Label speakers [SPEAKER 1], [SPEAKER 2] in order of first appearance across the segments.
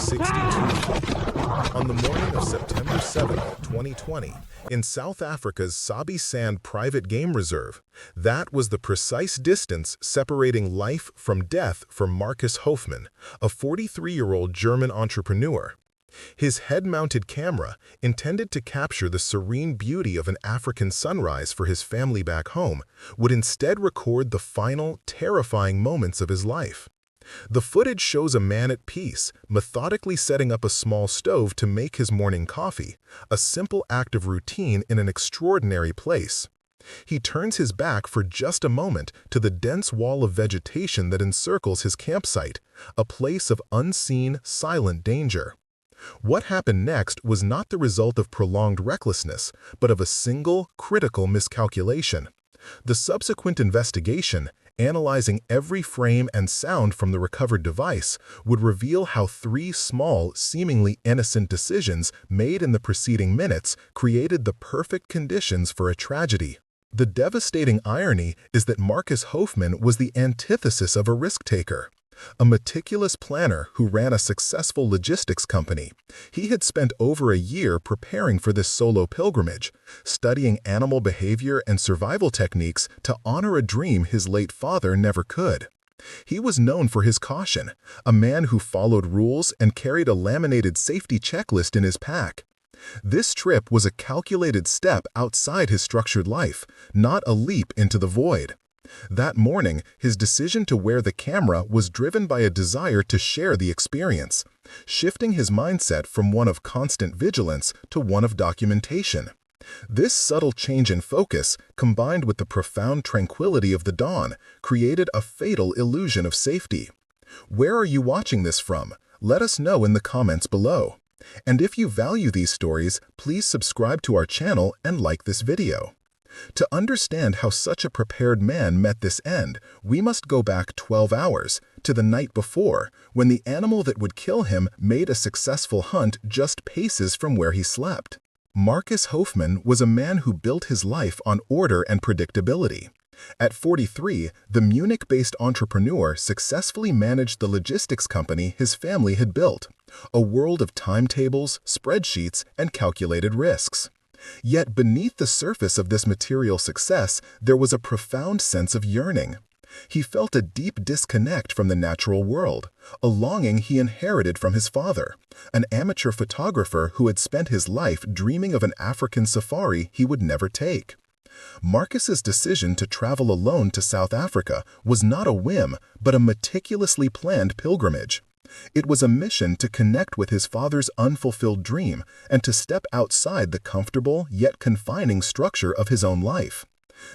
[SPEAKER 1] 62 feet. On the morning of September 7, 2020, in South Africa's Sabi Sand Private Game Reserve, that was the precise distance separating life from death for Marcus Hofmann, a 43-year-old German entrepreneur. His head-mounted camera, intended to capture the serene beauty of an African sunrise for his family back home, would instead record the final, terrifying moments of his life. The footage shows a man at peace, methodically setting up a small stove to make his morning coffee, a simple act of routine in an extraordinary place. He turns his back for just a moment to the dense wall of vegetation that encircles his campsite, a place of unseen, silent danger. What happened next was not the result of prolonged recklessness, but of a single, critical miscalculation. The subsequent investigation, analyzing every frame and sound from the recovered device, would reveal how three small, seemingly innocent decisions made in the preceding minutes created the perfect conditions for a tragedy. The devastating irony is that Marcus Hofmann was the antithesis of a risk-taker. A meticulous planner who ran a successful logistics company, he had spent over a year preparing for this solo pilgrimage, studying animal behavior and survival techniques to honor a dream his late father never could. He was known for his caution, a man who followed rules and carried a laminated safety checklist in his pack. This trip was a calculated step outside his structured life, not a leap into the void. That morning, his decision to wear the camera was driven by a desire to share the experience, shifting his mindset from one of constant vigilance to one of documentation. This subtle change in focus, combined with the profound tranquility of the dawn, created a fatal illusion of safety. Where are you watching this from? Let us know in the comments below. And if you value these stories, please subscribe to our channel and like this video. To understand how such a prepared man met this end, we must go back 12 hours, to the night before, when the animal that would kill him made a successful hunt just paces from where he slept. Marcus Hofmann was a man who built his life on order and predictability. At 43, the Munich-based entrepreneur successfully managed the logistics company his family had built, a world of timetables, spreadsheets, and calculated risks. Yet beneath the surface of this material success, there was a profound sense of yearning. He felt a deep disconnect from the natural world, a longing he inherited from his father, an amateur photographer who had spent his life dreaming of an African safari he would never take. Marcus's decision to travel alone to South Africa was not a whim, but a meticulously planned pilgrimage. It was a mission to connect with his father's unfulfilled dream and to step outside the comfortable yet confining structure of his own life.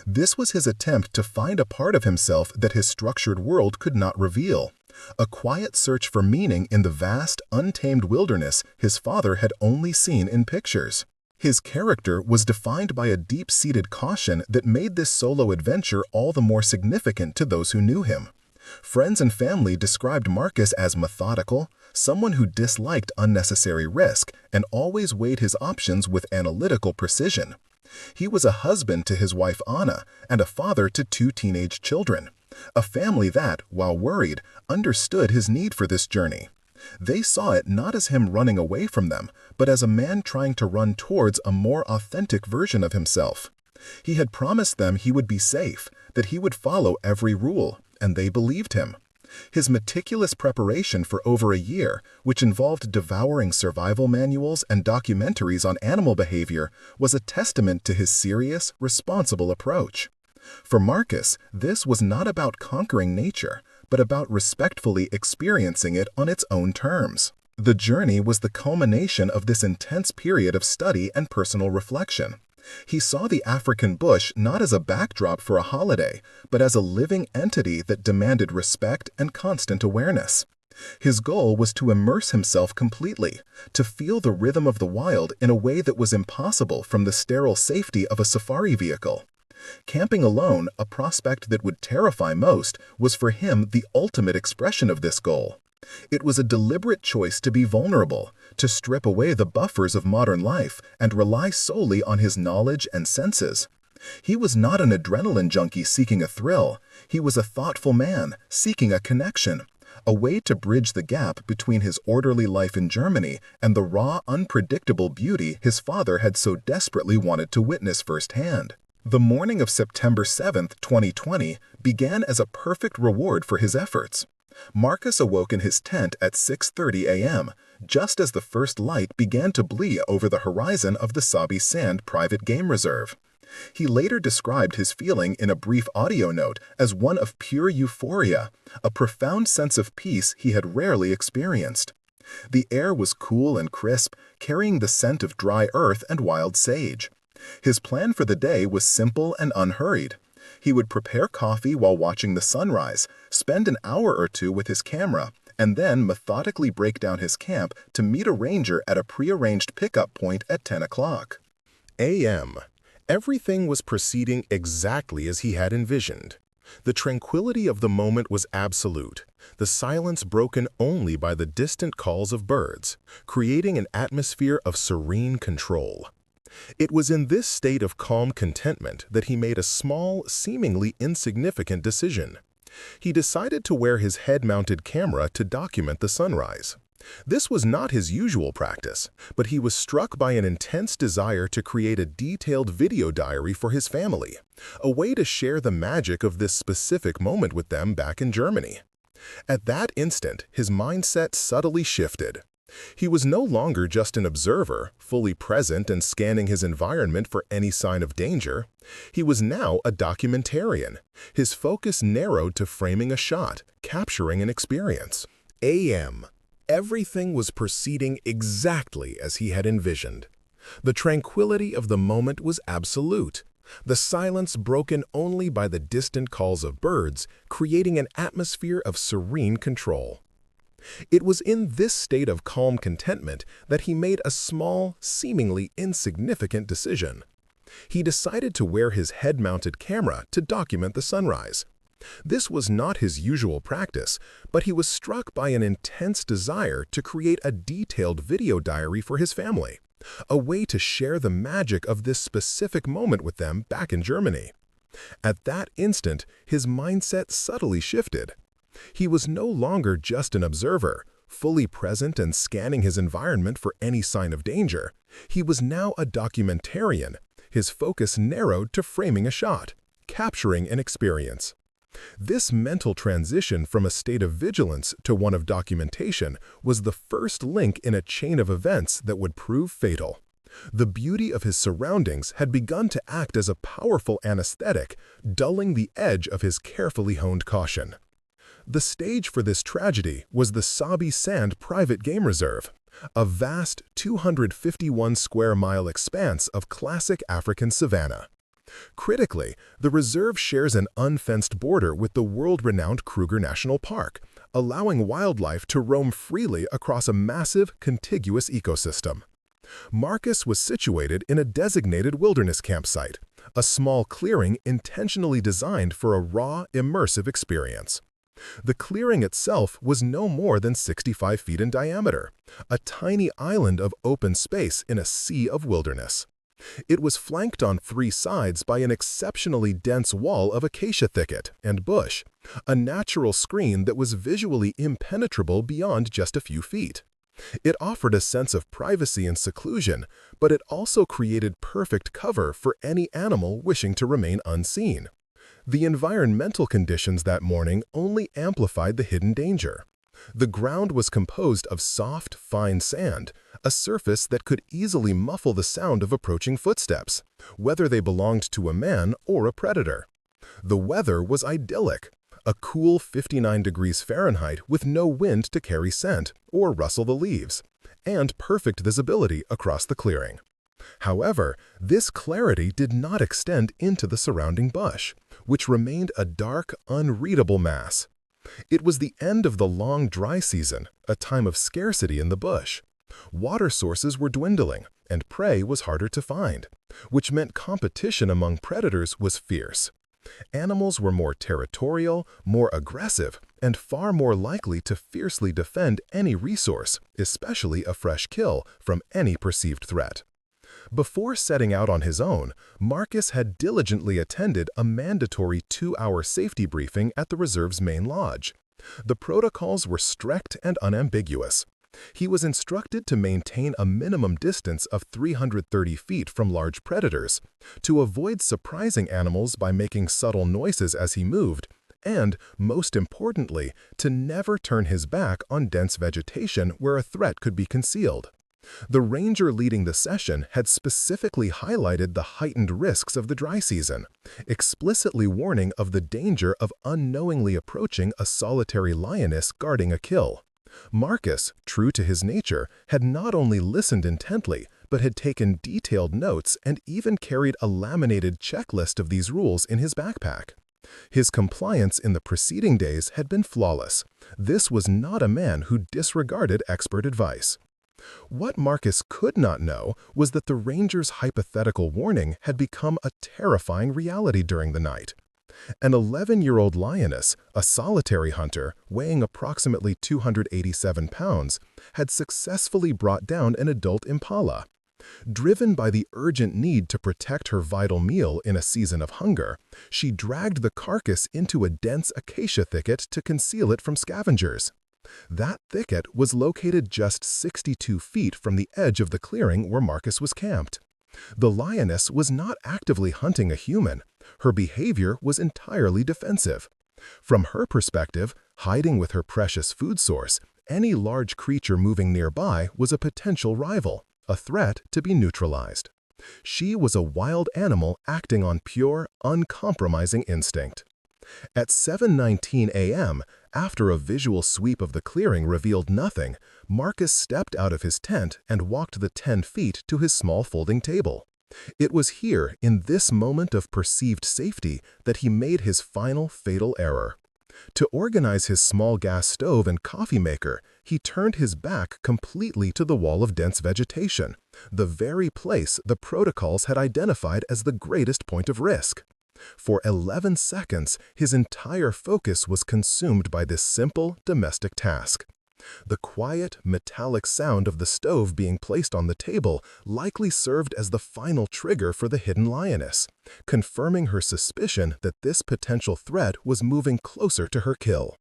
[SPEAKER 1] This was his attempt to find a part of himself that his structured world could not reveal, a quiet search for meaning in the vast, untamed wilderness his father had only seen in pictures. His character was defined by a deep-seated caution that made this solo adventure all the more significant to those who knew him. Friends and family described Marcus as methodical, someone who disliked unnecessary risk and always weighed his options with analytical precision. He was a husband to his wife Anna and a father to two teenage children, a family that, while worried, understood his need for this journey. They saw it not as him running away from them, but as a man trying to run towards a more authentic version of himself. He had promised them he would be safe, that he would follow every rule, and they believed him. His meticulous preparation for over a year, which involved devouring survival manuals and documentaries on animal behavior, was a testament to his serious, responsible approach. For Marcus, this was not about conquering nature, but about respectfully experiencing it on its own terms. The journey was the culmination of this intense period of study and personal reflection. He saw the African bush not as a backdrop for a holiday, but as a living entity that demanded respect and constant awareness. His goal was to immerse himself completely, to feel the rhythm of the wild in a way that was impossible from the sterile safety of a safari vehicle. Camping alone, a prospect that would terrify most, was for him the ultimate expression of this goal. It was a deliberate choice to be vulnerable, to strip away the buffers of modern life and rely solely on his knowledge and senses. He was not an adrenaline junkie seeking a thrill. He was a thoughtful man seeking a connection, a way to bridge the gap between his orderly life in Germany and the raw, unpredictable beauty his father had so desperately wanted to witness firsthand. The morning of September 7, 2020, began as a perfect reward for his efforts. Marcus awoke in his tent at 6:30 a.m., just as the first light began to bleed over the horizon of the Sabi Sand Private Game Reserve. He later described his feeling in a brief audio note as one of pure euphoria, a profound sense of peace he had rarely experienced. The air was cool and crisp, carrying the scent of dry earth and wild sage. His plan for the day was simple and unhurried. He would prepare coffee while watching the sunrise, spend an hour or two with his camera, and then methodically break down his camp to meet a ranger at a prearranged pickup point at 10 o'clock a.m. Everything was proceeding exactly as he had envisioned. The tranquility of the moment was absolute, the silence broken only by the distant calls of birds, creating an atmosphere of serene control. It was in this state of calm contentment that he made a small, seemingly insignificant decision. He decided to wear his head-mounted camera to document the sunrise. This was not his usual practice, but he was struck by an intense desire to create a detailed video diary for his family, a way to share the magic of this specific moment with them back in Germany. At that instant, his mindset subtly shifted. He was no longer just an observer, fully present and scanning his environment for any sign of danger. He was now a documentarian, his focus narrowed to framing a shot, capturing an experience. A.M. Everything was proceeding exactly as he had envisioned. The tranquility of the moment was absolute, the silence broken only by the distant calls of birds, creating an atmosphere of serene control. It was in this state of calm contentment that he made a small, seemingly insignificant decision. He decided to wear his head-mounted camera to document the sunrise. This was not his usual practice, but he was struck by an intense desire to create a detailed video diary for his family, a way to share the magic of this specific moment with them back in Germany. At that instant, his mindset subtly shifted. He was no longer just an observer, fully present and scanning his environment for any sign of danger. He was now a documentarian, his focus narrowed to framing a shot, capturing an experience. This mental transition from a state of vigilance to one of documentation was the first link in a chain of events that would prove fatal. The beauty of his surroundings had begun to act as a powerful anesthetic, dulling the edge of his carefully honed caution. The stage for this tragedy was the Sabi Sand Private Game Reserve, a vast 251-square-mile expanse of classic African savanna. Critically, the reserve shares an unfenced border with the world-renowned Kruger National Park, allowing wildlife to roam freely across a massive, contiguous ecosystem. Marcus was situated in a designated wilderness campsite, a small clearing intentionally designed for a raw, immersive experience. The clearing itself was no more than 65 feet in diameter, a tiny island of open space in a sea of wilderness. It was flanked on three sides by an exceptionally dense wall of acacia thicket and bush, a natural screen that was visually impenetrable beyond just a few feet. It offered a sense of privacy and seclusion, but it also created perfect cover for any animal wishing to remain unseen. The environmental conditions that morning only amplified the hidden danger. The ground was composed of soft, fine sand, a surface that could easily muffle the sound of approaching footsteps, whether they belonged to a man or a predator. The weather was idyllic, a cool 59 degrees Fahrenheit with no wind to carry scent or rustle the leaves, and perfect visibility across the clearing. However, this clarity did not extend into the surrounding bush, which remained a dark, unreadable mass. It was the end of the long dry season, a time of scarcity in the bush. Water sources were dwindling, and prey was harder to find, which meant competition among predators was fierce. Animals were more territorial, more aggressive, and far more likely to fiercely defend any resource, especially a fresh kill, from any perceived threat. Before setting out on his own, Marcus had diligently attended a mandatory 2-hour safety briefing at the reserve's main lodge. The protocols were strict and unambiguous. He was instructed to maintain a minimum distance of 330 feet from large predators, to avoid surprising animals by making subtle noises as he moved, and, most importantly, to never turn his back on dense vegetation where a threat could be concealed. The ranger leading the session had specifically highlighted the heightened risks of the dry season, explicitly warning of the danger of unknowingly approaching a solitary lioness guarding a kill. Marcus, true to his nature, had not only listened intently, but had taken detailed notes and even carried a laminated checklist of these rules in his backpack. His compliance in the preceding days had been flawless. This was not a man who disregarded expert advice. What Marcus could not know was that the ranger's hypothetical warning had become a terrifying reality during the night. An 11-year-old lioness, a solitary hunter weighing approximately 287 pounds, had successfully brought down an adult impala. Driven by the urgent need to protect her vital meal in a season of hunger, she dragged the carcass into a dense acacia thicket to conceal it from scavengers. That thicket was located just 62 feet from the edge of the clearing where Marcus was camped. The lioness was not actively hunting a human. Her behavior was entirely defensive. From her perspective, hiding with her precious food source, any large creature moving nearby was a potential rival, a threat to be neutralized. She was a wild animal acting on pure, uncompromising instinct. At 7:19 a.m., after a visual sweep of the clearing revealed nothing, Marcus stepped out of his tent and walked the 10 feet to his small folding table. It was here, in this moment of perceived safety, that he made his final fatal error. To organize his small gas stove and coffee maker, he turned his back completely to the wall of dense vegetation, the very place the protocols had identified as the greatest point of risk. For 11 seconds, his entire focus was consumed by this simple, domestic task. The quiet, metallic sound of the stove being placed on the table likely served as the final trigger for the hidden lioness, confirming her suspicion that this potential threat was moving closer to her kill.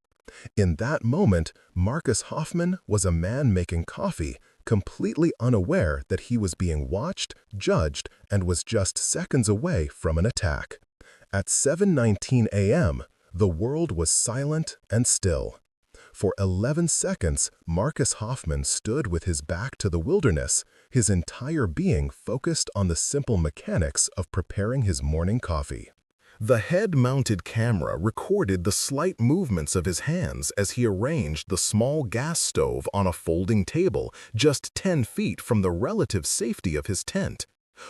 [SPEAKER 1] In that moment, Marcus Hoffman was a man making coffee, completely unaware that he was being watched, judged, and was just seconds away from an attack. At 7:19 a.m., the world was silent and still. For 11 seconds, Marcus Hoffman stood with his back to the wilderness, his entire being focused on the simple mechanics of preparing his morning coffee. The head-mounted camera recorded the slight movements of his hands as he arranged the small gas stove on a folding table just 10 feet from the relative safety of his tent.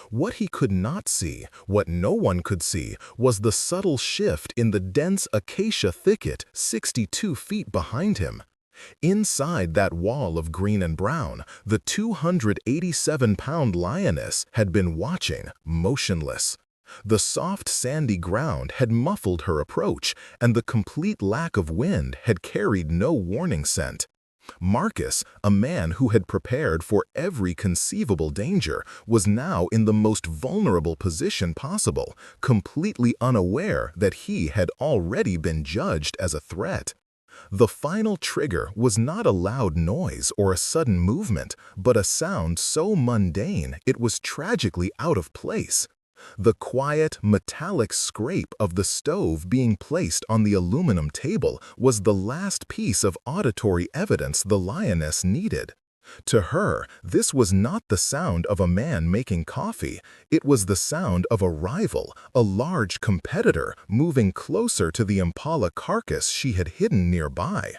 [SPEAKER 1] What he could not see, what no one could see, was the subtle shift in the dense acacia thicket 62 feet behind him. Inside that wall of green and brown, the 287-pound lioness had been watching, motionless. The soft sandy ground had muffled her approach, and the complete lack of wind had carried no warning scent. Marcus, a man who had prepared for every conceivable danger, was now in the most vulnerable position possible, completely unaware that he had already been judged as a threat. The final trigger was not a loud noise or a sudden movement, but a sound so mundane it was tragically out of place. The quiet, metallic scrape of the stove being placed on the aluminum table was the last piece of auditory evidence the lioness needed. To her, this was not the sound of a man making coffee. It was the sound of a rival, a large competitor, moving closer to the impala carcass she had hidden nearby.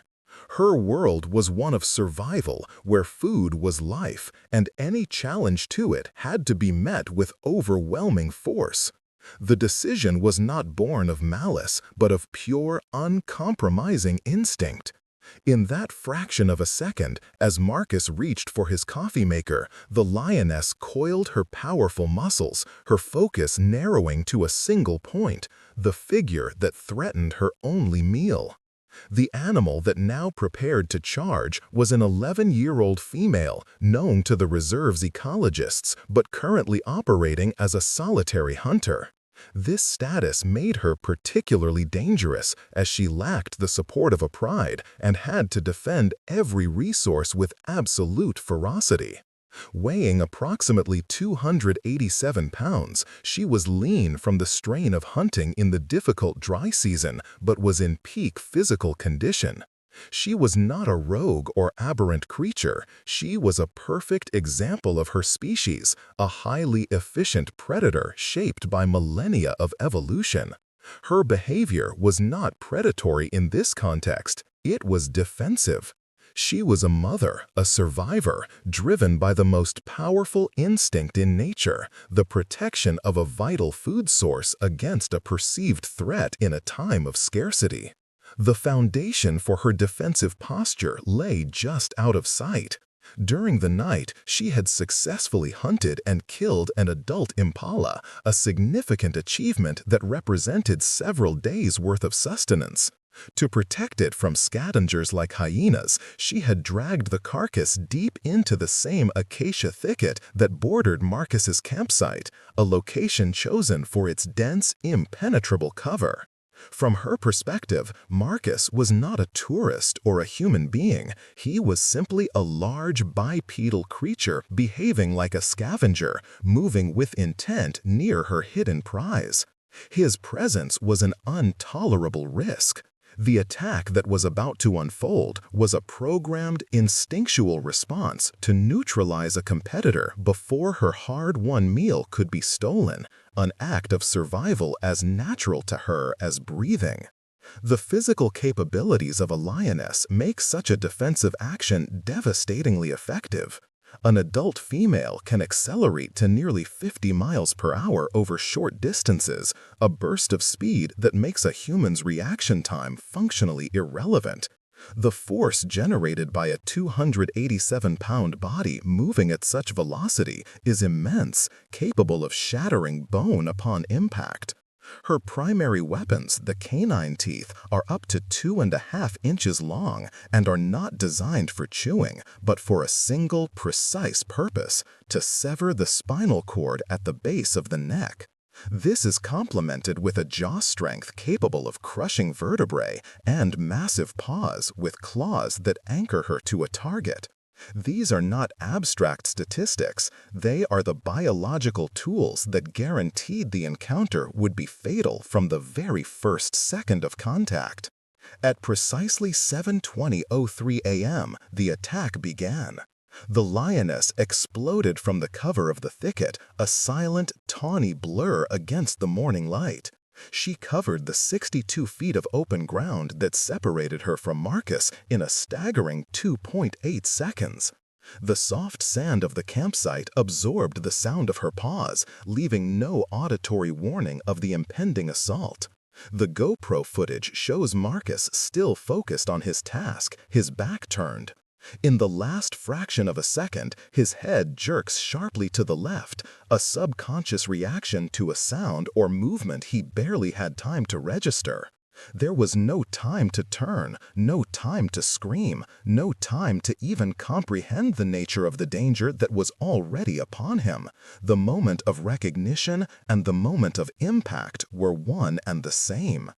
[SPEAKER 1] Her world was one of survival, where food was life, and any challenge to it had to be met with overwhelming force. The decision was not born of malice, but of pure, uncompromising instinct. In that fraction of a second, as Marcus reached for his coffee maker, the lioness coiled her powerful muscles, her focus narrowing to a single point, the figure that threatened her only meal. The animal that now prepared to charge was an 11-year-old female, known to the reserve's ecologists, but currently operating as a solitary hunter. This status made her particularly dangerous as she lacked the support of a pride and had to defend every resource with absolute ferocity. Weighing approximately 287 pounds, she was lean from the strain of hunting in the difficult dry season but was in peak physical condition. She was not a rogue or aberrant creature. She was a perfect example of her species, a highly efficient predator shaped by millennia of evolution. Her behavior was not predatory in this context. It was defensive. She was a mother, a survivor, driven by the most powerful instinct in nature, the protection of a vital food source against a perceived threat in a time of scarcity. The foundation for her defensive posture lay just out of sight. During the night, she had successfully hunted and killed an adult impala, a significant achievement that represented several days' worth of sustenance. To protect it from scavengers like hyenas, she had dragged the carcass deep into the same acacia thicket that bordered Marcus's campsite, a location chosen for its dense, impenetrable cover. From her perspective, Marcus was not a tourist or a human being. He was simply a large bipedal creature behaving like a scavenger, moving with intent near her hidden prize. His presence was an intolerable risk. The attack that was about to unfold was a programmed, instinctual response to neutralize a competitor before her hard-won meal could be stolen, an act of survival as natural to her as breathing. The physical capabilities of a lioness make such a defensive action devastatingly effective. An adult female can accelerate to nearly 50 miles per hour over short distances, a burst of speed that makes a human's reaction time functionally irrelevant. The force generated by a 287-pound body moving at such velocity is immense, capable of shattering bone upon impact. Her primary weapons, the canine teeth, are up to 2.5 inches long and are not designed for chewing, but for a single, precise purpose: to sever the spinal cord at the base of the neck. This is complemented with a jaw strength capable of crushing vertebrae and massive paws with claws that anchor her to a target. These are not abstract statistics. They are the biological tools that guaranteed the encounter would be fatal from the very first second of contact. At precisely 7:20:03 a.m., the attack began. The lioness exploded from the cover of the thicket, a silent, tawny blur against the morning light. She covered the 62 feet of open ground that separated her from Marcus in a staggering 2.8 seconds. The soft sand of the campsite absorbed the sound of her paws, leaving no auditory warning of the impending assault. The GoPro footage shows Marcus still focused on his task, his back turned. In the last fraction of a second, his head jerks sharply to the left, a subconscious reaction to a sound or movement he barely had time to register. There was no time to turn, no time to scream, no time to even comprehend the nature of the danger that was already upon him. The moment of recognition and the moment of impact were one and the same.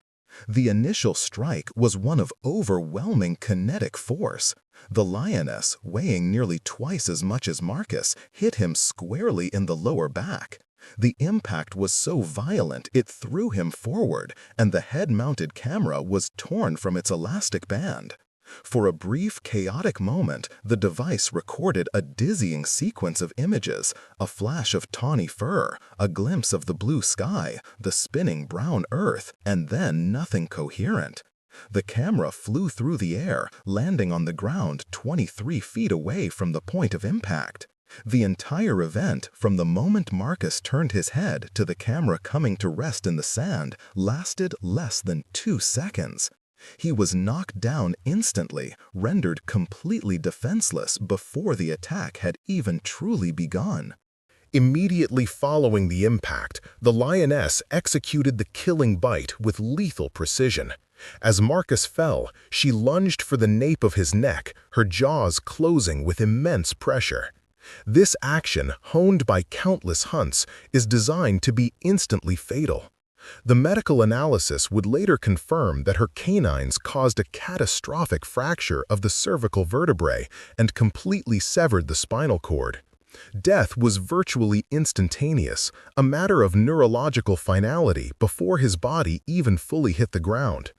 [SPEAKER 1] The initial strike was one of overwhelming kinetic force. The lioness, weighing nearly twice as much as Marcus, hit him squarely in the lower back. The impact was so violent it threw him forward, and the head-mounted camera was torn from its elastic band. For a brief, chaotic moment, the device recorded a dizzying sequence of images: a flash of tawny fur, a glimpse of the blue sky, the spinning brown earth, and then nothing coherent. The camera flew through the air, landing on the ground 23 feet away from the point of impact. The entire event, from the moment Marcus turned his head to the camera coming to rest in the sand, lasted less than 2 seconds. He was knocked down instantly, rendered completely defenseless before the attack had even truly begun. Immediately following the impact, the lioness executed the killing bite with lethal precision. As Marcus fell, she lunged for the nape of his neck, her jaws closing with immense pressure. This action, honed by countless hunts, is designed to be instantly fatal. The medical analysis would later confirm that her canines caused a catastrophic fracture of the cervical vertebrae and completely severed the spinal cord. Death was virtually instantaneous, a matter of neurological finality before his body even fully hit the ground.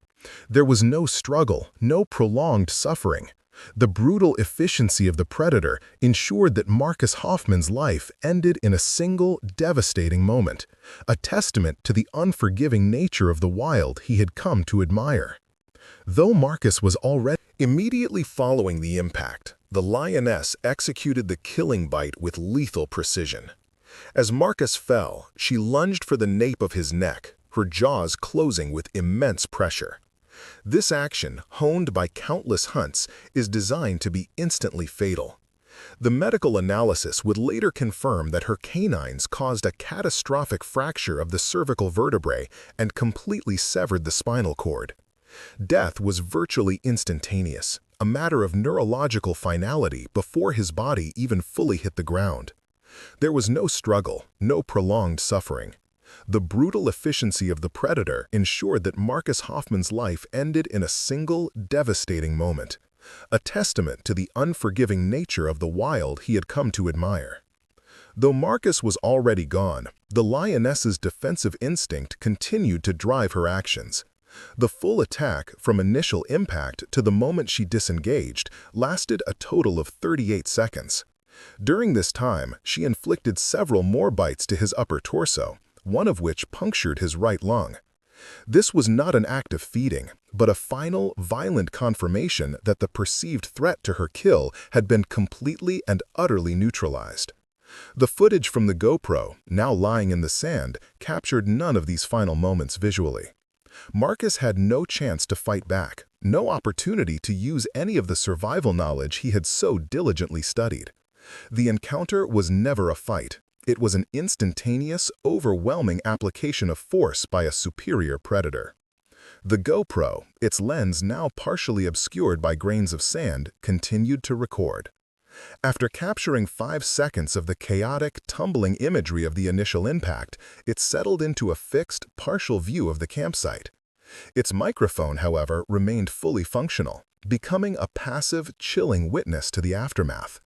[SPEAKER 1] There was no struggle, no prolonged suffering. The brutal efficiency of the predator ensured that Marcus Hoffman's life ended in a single, devastating moment, a testament to the unforgiving nature of the wild he had come to admire. Though Marcus was already immediately following the impact, the lioness executed the killing bite with lethal precision. As Marcus fell, she lunged for the nape of his neck, her jaws closing with immense pressure. This action, honed by countless hunts, is designed to be instantly fatal. The medical analysis would later confirm that her canines caused a catastrophic fracture of the cervical vertebrae and completely severed the spinal cord. Death was virtually instantaneous, a matter of neurological finality before his body even fully hit the ground. There was no struggle, no prolonged suffering. The brutal efficiency of the predator ensured that Marcus Hoffman's life ended in a single, devastating moment, a testament to the unforgiving nature of the wild he had come to admire. Though Marcus was already gone, the lioness's defensive instinct continued to drive her actions. The full attack, from initial impact to the moment she disengaged, lasted a total of 38 seconds. During this time, she inflicted several more bites to his upper torso, one of which punctured his right lung. This was not an act of feeding, but a final, violent confirmation that the perceived threat to her kill had been completely and utterly neutralized. The footage from the GoPro, now lying in the sand, captured none of these final moments visually. Marcus had no chance to fight back, no opportunity to use any of the survival knowledge he had so diligently studied. The encounter was never a fight. It was an instantaneous, overwhelming application of force by a superior predator. The GoPro, its lens now partially obscured by grains of sand, continued to record. After capturing 5 seconds of the chaotic, tumbling imagery of the initial impact, it settled into a fixed, partial view of the campsite. Its microphone, however, remained fully functional, becoming a passive, chilling witness to the aftermath.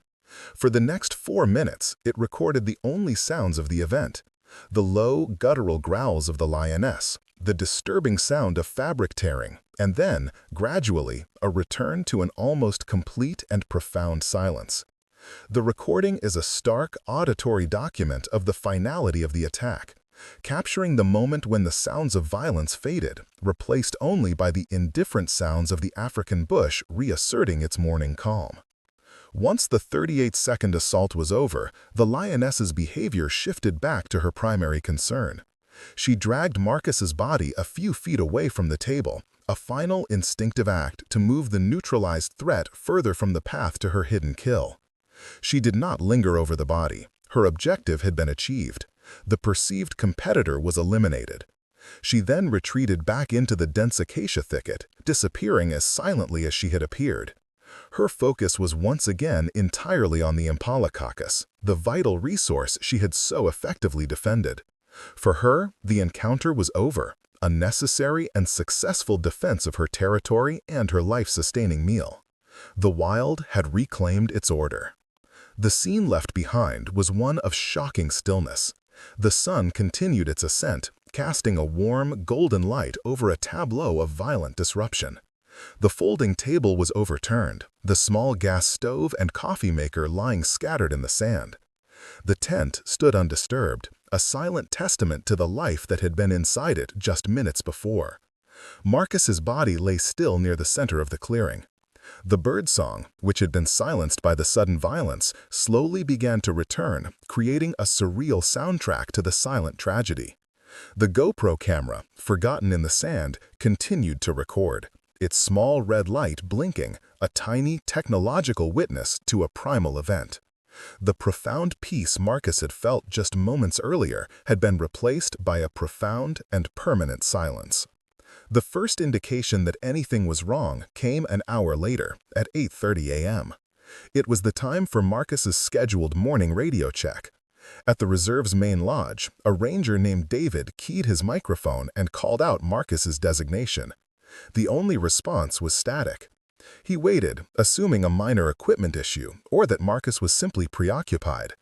[SPEAKER 1] For the next 4 minutes, it recorded the only sounds of the event: the low, guttural growls of the lioness, the disturbing sound of fabric tearing, and then, gradually, a return to an almost complete and profound silence. The recording is a stark, auditory document of the finality of the attack, capturing the moment when the sounds of violence faded, replaced only by the indifferent sounds of the African bush reasserting its morning calm. Once the 38-second assault was over, the lioness's behavior shifted back to her primary concern. She dragged Marcus's body a few feet away from the table, a final instinctive act to move the neutralized threat further from the path to her hidden kill. She did not linger over the body. Her objective had been achieved. The perceived competitor was eliminated. She then retreated back into the dense acacia thicket, disappearing as silently as she had appeared. Her focus was once again entirely on the impala carcass, the vital resource she had so effectively defended. For her, the encounter was over, a necessary and successful defense of her territory and her life-sustaining meal. The wild had reclaimed its order. The scene left behind was one of shocking stillness. The sun continued its ascent, casting a warm, golden light over a tableau of violent disruption. The folding table was overturned, the small gas stove and coffee maker lying scattered in the sand. The tent stood undisturbed, a silent testament to the life that had been inside it just minutes before. Marcus's body lay still near the center of the clearing. The birdsong, which had been silenced by the sudden violence, slowly began to return, creating a surreal soundtrack to the silent tragedy. The GoPro camera, forgotten in the sand, continued to record, its small red light blinking, a tiny technological witness to a primal event. The profound peace Marcus had felt just moments earlier had been replaced by a profound and permanent silence. The first indication that anything was wrong came an hour later, at 8:30 a.m. It was the time for Marcus's scheduled morning radio check. At the reserve's main lodge, a ranger named David keyed his microphone and called out Marcus's designation. The only response was static. He waited, assuming a minor equipment issue or that Marcus was simply preoccupied.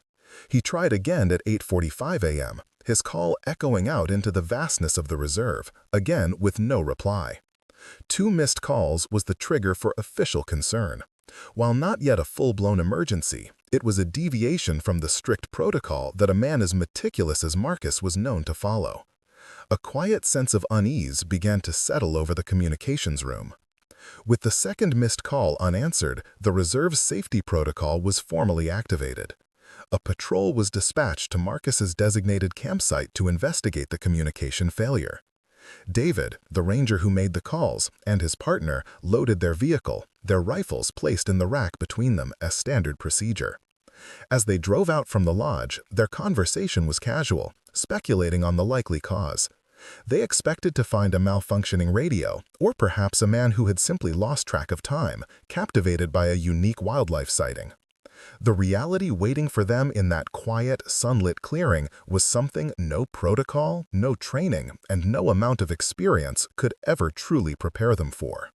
[SPEAKER 1] He tried again at 8:45 a.m., his call echoing out into the vastness of the reserve, again with no reply. 2 missed calls was the trigger for official concern. While not yet a full-blown emergency, it was a deviation from the strict protocol that a man as meticulous as Marcus was known to follow. A quiet sense of unease began to settle over the communications room. With the second missed call unanswered, the reserve's safety protocol was formally activated. A patrol was dispatched to Marcus's designated campsite to investigate the communication failure. David, the ranger who made the calls, and his partner loaded their vehicle, their rifles placed in the rack between them as standard procedure. As they drove out from the lodge, their conversation was casual, speculating on the likely cause. They expected to find a malfunctioning radio, or perhaps a man who had simply lost track of time, captivated by a unique wildlife sighting. The reality waiting for them in that quiet, sunlit clearing was something no protocol, no training, and no amount of experience could ever truly prepare them for.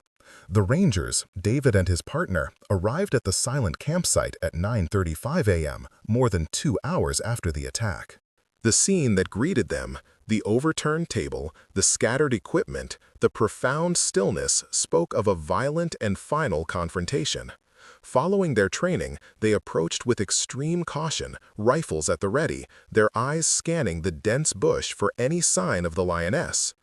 [SPEAKER 1] The Rangers, David and his partner, arrived at the silent campsite at 9:35 a.m., more than 2 hours after the attack. The scene that greeted them, the overturned table, the scattered equipment, the profound stillness spoke of a violent and final confrontation. Following their training, they approached with extreme caution, rifles at the ready, their eyes scanning the dense bush for any sign of the Lioness.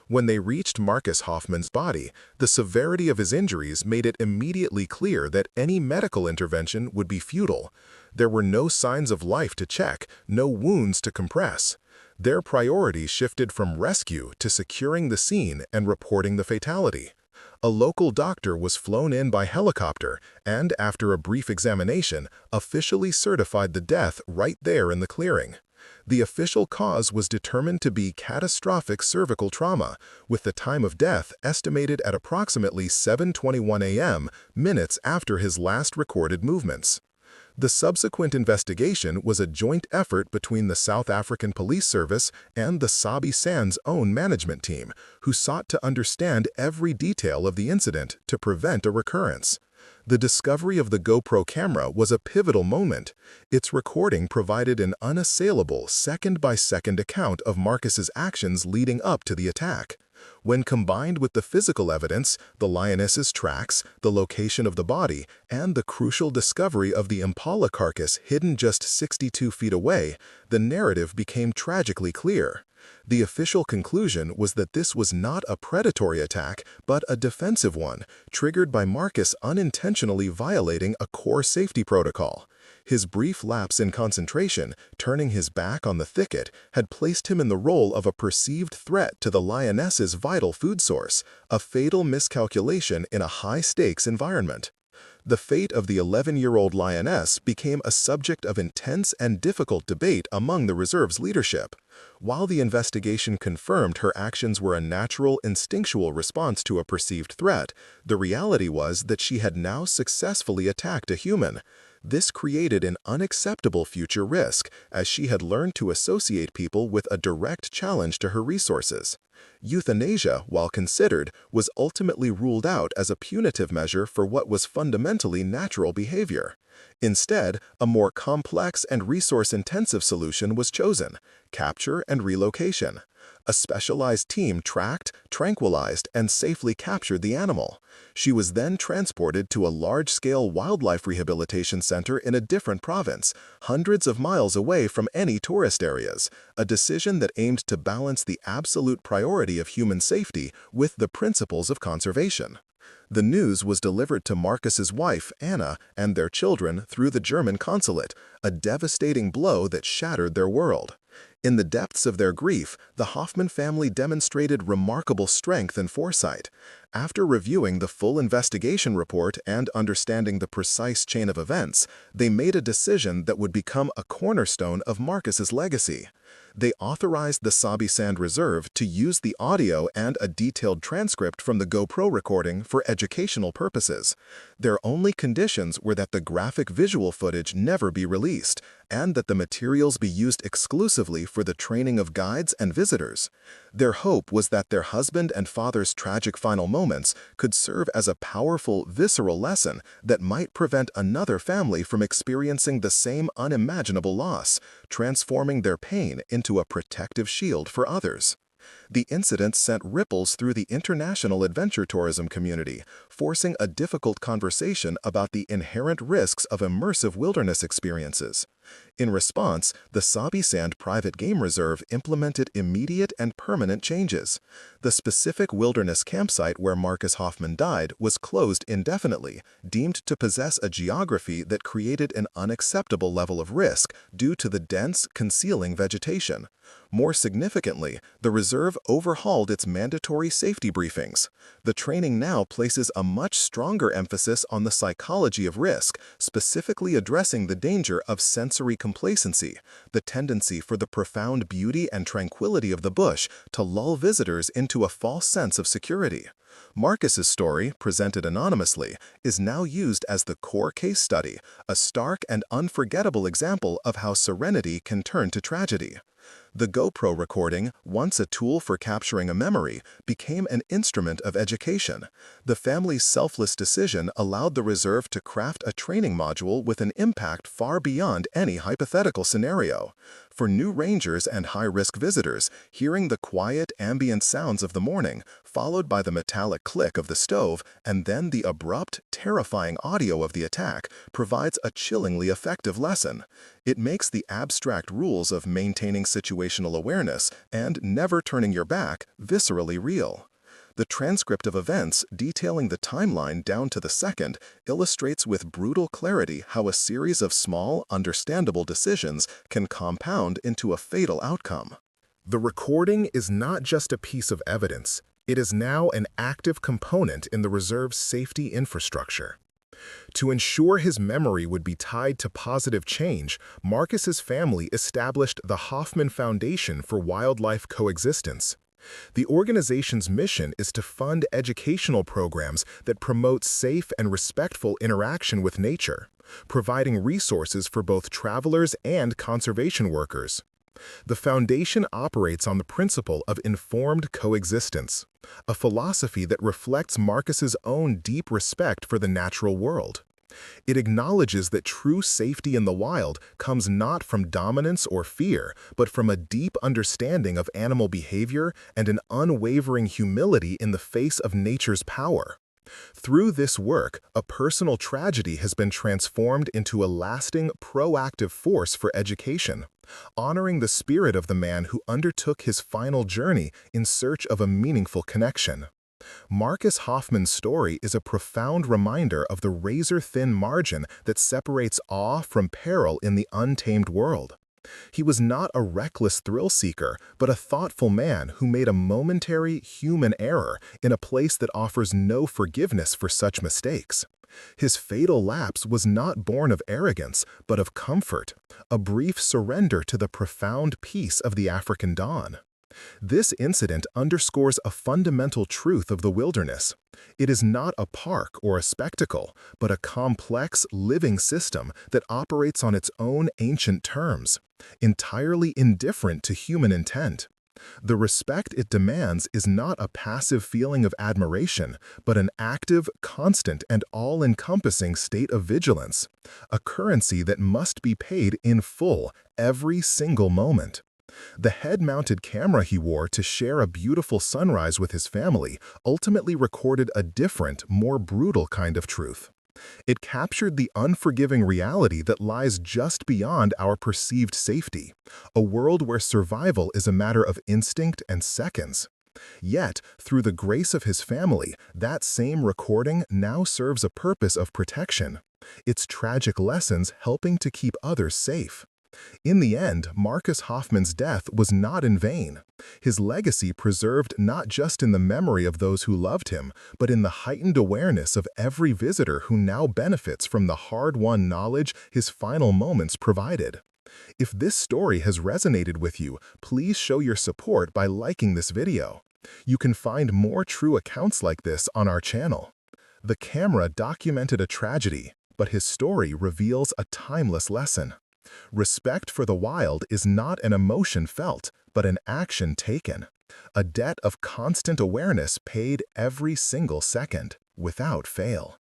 [SPEAKER 1] When they reached Marcus Hoffman's body, the severity of his injuries made it immediately clear that any medical intervention would be futile. There were no signs of life to check, no wounds to compress. Their priority shifted from rescue to securing the scene and reporting the fatality. A local doctor was flown in by helicopter and, after a brief examination, officially certified the death right there in the clearing. The official cause was determined to be catastrophic cervical trauma, with the time of death estimated at approximately 7:21 a.m., minutes after his last recorded movements. The subsequent investigation was a joint effort between the South African Police Service and the Sabi Sands' own management team, who sought to understand every detail of the incident to prevent a recurrence. The discovery of the GoPro camera was a pivotal moment. Its recording provided an unassailable second-by-second account of Marcus's actions leading up to the attack. When combined with the physical evidence, the Lioness's tracks, the location of the body, and the crucial discovery of the Impala carcass hidden just 62 feet away, the narrative became tragically clear. The official conclusion was that this was not a predatory attack, but a defensive one, triggered by Marcus unintentionally violating a core safety protocol. His brief lapse in concentration, turning his back on the thicket, had placed him in the role of a perceived threat to the Lioness's vital food source, a fatal miscalculation in a high-stakes environment. The fate of the 11-year-old Lioness became a subject of intense and difficult debate among the reserve's leadership. While the investigation confirmed her actions were a natural, instinctual response to a perceived threat, the reality was that she had now successfully attacked a human. This created an unacceptable future risk, as she had learned to associate people with a direct challenge to her resources. Euthanasia, while considered, was ultimately ruled out as a punitive measure for what was fundamentally natural behavior. Instead, a more complex and resource-intensive solution was chosen: capture and relocation. A specialized team tracked, tranquilized, and safely captured the animal. She was then transported to a large-scale wildlife rehabilitation center in a different province, hundreds of miles away from any tourist areas, a decision that aimed to balance the absolute priority of human safety with the principles of conservation. The news was delivered to Marcus's wife, Anna, and their children through the German consulate, a devastating blow that shattered their world. In the depths of their grief, the Hoffman family demonstrated remarkable strength and foresight. After reviewing the full investigation report and understanding the precise chain of events, they made a decision that would become a cornerstone of Marcus's legacy. They authorized the Sabi Sand Reserve to use the audio and a detailed transcript from the GoPro recording for educational purposes. Their only conditions were that the graphic visual footage never be released, and that the materials be used exclusively for the training of guides and visitors. Their hope was that their husband and father's tragic final moments could serve as a powerful, visceral lesson that might prevent another family from experiencing the same unimaginable loss, transforming their pain into a protective shield for others. The incident sent ripples through the international adventure tourism community, forcing a difficult conversation about the inherent risks of immersive wilderness experiences. In response, the Sabi Sand Private Game Reserve implemented immediate and permanent changes. The specific wilderness campsite where Marcus Hoffman died was closed indefinitely, deemed to possess a geography that created an unacceptable level of risk due to the dense, concealing vegetation. More significantly, the reserve overhauled its mandatory safety briefings. The training now places a much stronger emphasis on the psychology of risk, specifically addressing the danger of sensory complacency, the tendency for the profound beauty and tranquility of the bush to lull visitors into a false sense of security. Marcus's story, presented anonymously, is now used as the core case study, a stark and unforgettable example of how serenity can turn to tragedy. The GoPro recording, once a tool for capturing a memory, became an instrument of education. The family's selfless decision allowed the reserve to craft a training module with an impact far beyond any hypothetical scenario. For new rangers and high-risk visitors, hearing the quiet, ambient sounds of the morning, followed by the metallic click of the stove, and then the abrupt, terrifying audio of the attack, provides a chillingly effective lesson. It makes the abstract rules of maintaining situational awareness and never turning your back viscerally real. The transcript of events, detailing the timeline down to the second, illustrates with brutal clarity how a series of small, understandable decisions can compound into a fatal outcome. The recording is not just a piece of evidence, it is now an active component in the reserve's safety infrastructure. To ensure his memory would be tied to positive change, Marcus's family established the Hoffman Foundation for Wildlife Coexistence. The organization's mission is to fund educational programs that promote safe and respectful interaction with nature, providing resources for both travelers and conservation workers. The foundation operates on the principle of informed coexistence, a philosophy that reflects Marcus's own deep respect for the natural world. It acknowledges that true safety in the wild comes not from dominance or fear, but from a deep understanding of animal behavior and an unwavering humility in the face of nature's power. Through this work, a personal tragedy has been transformed into a lasting, proactive force for education, honoring the spirit of the man who undertook his final journey in search of a meaningful connection. Marcus Hoffman's story is a profound reminder of the razor-thin margin that separates awe from peril in the untamed world. He was not a reckless thrill-seeker, but a thoughtful man who made a momentary human error in a place that offers no forgiveness for such mistakes. His fatal lapse was not born of arrogance, but of comfort, a brief surrender to the profound peace of the African dawn. This incident underscores a fundamental truth of the wilderness. It is not a park or a spectacle, but a complex, living system that operates on its own ancient terms, entirely indifferent to human intent. The respect it demands is not a passive feeling of admiration, but an active, constant, and all-encompassing state of vigilance, a currency that must be paid in full every single moment. The head-mounted camera he wore to share a beautiful sunrise with his family ultimately recorded a different, more brutal kind of truth. It captured the unforgiving reality that lies just beyond our perceived safety, a world where survival is a matter of instinct and seconds. Yet, through the grace of his family, that same recording now serves a purpose of protection, its tragic lessons helping to keep others safe. In the end, Marcus Hoffman's death was not in vain. His legacy preserved not just in the memory of those who loved him, but in the heightened awareness of every visitor who now benefits from the hard-won knowledge his final moments provided. If this story has resonated with you, please show your support by liking this video. You can find more true accounts like this on our channel. The camera documented a tragedy, but his story reveals a timeless lesson. Respect for the wild is not an emotion felt, but an action taken. A debt of constant awareness paid every single second, without fail.